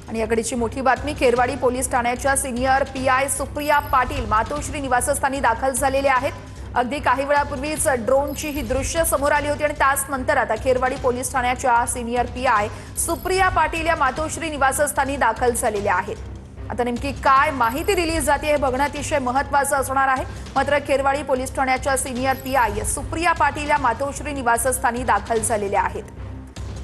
आणि याकडीची मोठी बातमी, खेरवाडी पोलीस ठाण्याच्या सिनियर पीआय सुप्रिया पाटील मातोश्री निवासस्थानी दाखल झालेले आहेत। अगदी काही वेळापूर्वीच ड्रोनची ही दृश्य समोर आली होती आणि त्याच नंतर आता खेरवाडी पोलीस ठाण्याच्या सिनियर पीआय सुप्रिया पाटील या मातोश्री निवासस्थानी दाखल झालेल्या आहेत। आता नेमकी काय माहिती दिली जाते हे बघणं अतिशय महत्त्वाचं असणार आहे। मात्र खेरवाडी पोलीस ठाण्याच्या सिनियर पीआय सुप्रिया पाटील या मातोश्री निवासस्थानी दाखल झालेल्या आहेत।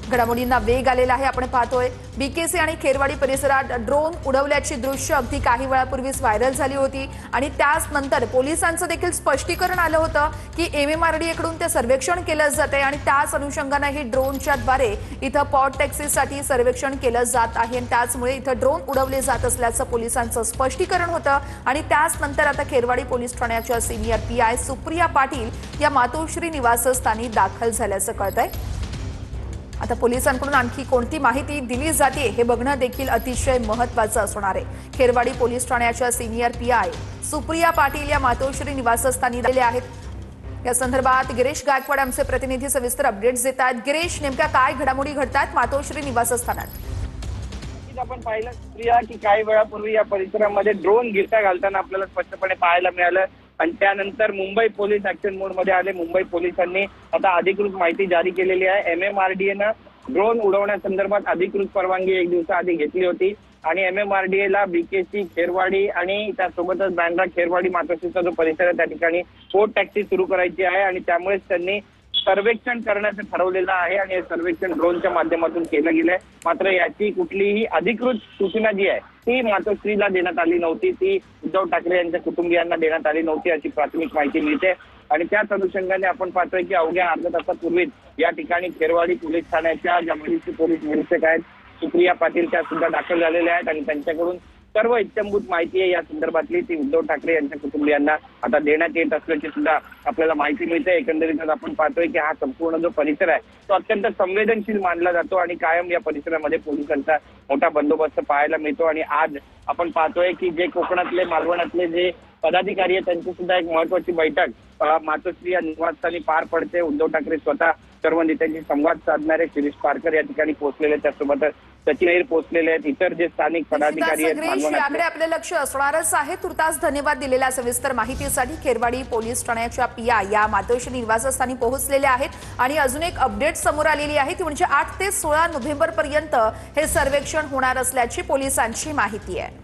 घडामोडींना वेग आलेला आहे। आपण पाहतोय बीकेसी आणि खेरवाडी परिसरात ड्रोन उडवल्याची दृश्य अगदी काही वेळापूर्वीच व्हायरल झाली होती आणि त्याच नंतर पोलिसांचं देखील स्पष्टीकरण आलं होतं की MMRDA कडून ते सर्वेक्षण केलं जाते आणि त्याच अनुषंगाने ही ड्रोनच्या द्वारे इथं पॉट टॅक्सीसाठी सर्वेक्षण केलं जात आहे आणि त्याचमुळे इथं ड्रोन उडवले जात असल्याचं पोलिसांचं स्पष्टीकरण होतं आणि त्याच नंतर आता खेरवाडी पोलीस ठाण्याच्या सिनियर पीआय सुप्रिया पाटील या मातोश्री निवासस्थानी दाखल झाल्याचं कळतंय। आता पोलिसांकडून आणखी कोणती माहिती दिली जाते हे बघणं देखील अतिशय महत्त्वाचं असणार आहे। खेरवाडी पोलीस ठाण्याच्या सिनियर पीआय सुप्रिया पाटील या मातोश्री निवासस्थानी आलेले आहेत। या संदर्भात गिरीश गायकवाड आमचे प्रतिनिधी सविस्तर अपडेट्स देत आहेत। गिरीश, नेमक्या काय घडामोडी घडतात मातोश्री निवासस्थानात? आपण पाहिलं सुप्रिया की काही वेळापूर्वी या परिसरामध्ये ड्रोन गिरता घालताना आपल्याला स्पष्टपणे पाहायला मिळालं आणि त्यानंतर मुंबई पोलीस ऍक्शन मोड मध्ये आले। मुंबई पोलिसांनी आता अधिकृत माहिती जारी केलेली आहे। MMRDA नं ड्रोन उडवण्यासंदर्भात अधिकृत परवानगी एक दिवसाआधी घेतली होती आणि MMRDA ला बीकेसी खेरवाडी आणि त्यासोबतच बँड्रा खेरवाडी मातोश्रीचा जो परिसर आहे त्या ठिकाणी पोर्ट टॅक्सी सुरू करायची आहे आणि त्यामुळेच त्यांनी सर्वेक्षण करण्याचं ठरवलेलं आहे आणि हे सर्वेक्षण ड्रोनच्या माध्यमातून केलं गेलंय। मात्र याची कुठलीही अधिकृत सूचना जी आहे ती मातोश्रीला देण्यात आली नव्हती, ती उद्धव ठाकरे यांच्या कुटुंबियांना देण्यात आली नव्हती अशी प्राथमिक माहिती मिळते आणि त्याच अनुषंगाने आपण पाहतोय की अवघ्या अर्ध्या तासापूर्वीच या ठिकाणी खेरवाडी पोलीस ठाण्याच्या ज्या वरिष्ठ पोलीस निरीक्षक आहेत सुप्रिया पाटील त्या सुद्धा दाखल झालेल्या आहेत आणि त्यांच्याकडून सर्व इत्थंभूत माहिती आहे या संदर्भातली ती उद्धव ठाकरे यांच्या कुटुंबियांना आता देण्यात येत असल्याची सुद्धा आपल्याला माहिती मिळते। एकंदरीत आपण पाहतोय की हा संपूर्ण जो परिसर आहे तो अत्यंत संवेदनशील मानला जातो आणि कायम या परिसरामध्ये पोलिसांचा मोठा बंदोबस्त पाहायला मिळतो आणि आज आपण पाहतोय की जे कोकणातले मालवणातले जे पदाधिकारी आहेत त्यांची सुद्धा एक महत्वाची बैठक मातोश्री या निवासस्थानी पार पडते। उद्धव ठाकरे स्वतः सर्व नेत्यांशी संवाद साधणारे शिरीष पारकर या ठिकाणी पोहोचलेले, त्यासोबत सचिन अहिर पोहोचलेले आहेत, इतर जे स्थानिक पदाधिकारी आहेत याकडे आपले लक्ष असणारच आहे। तुर्तास धन्यवाद दिलेल्या सविस्तर माहितीसाठी। खेरवाडी पोलीस ठाण्याच्या पीआय या मातोश्री निवासस्थानी पोहोचलेले आहेत आणि अजून एक अपडेट समोर आलेली आहे ती म्हणजे 8 ते 16 नोव्हेंबर पर्यंत हे सर्वेक्षण होणार असल्याची पोलिसांची माहिती आहे।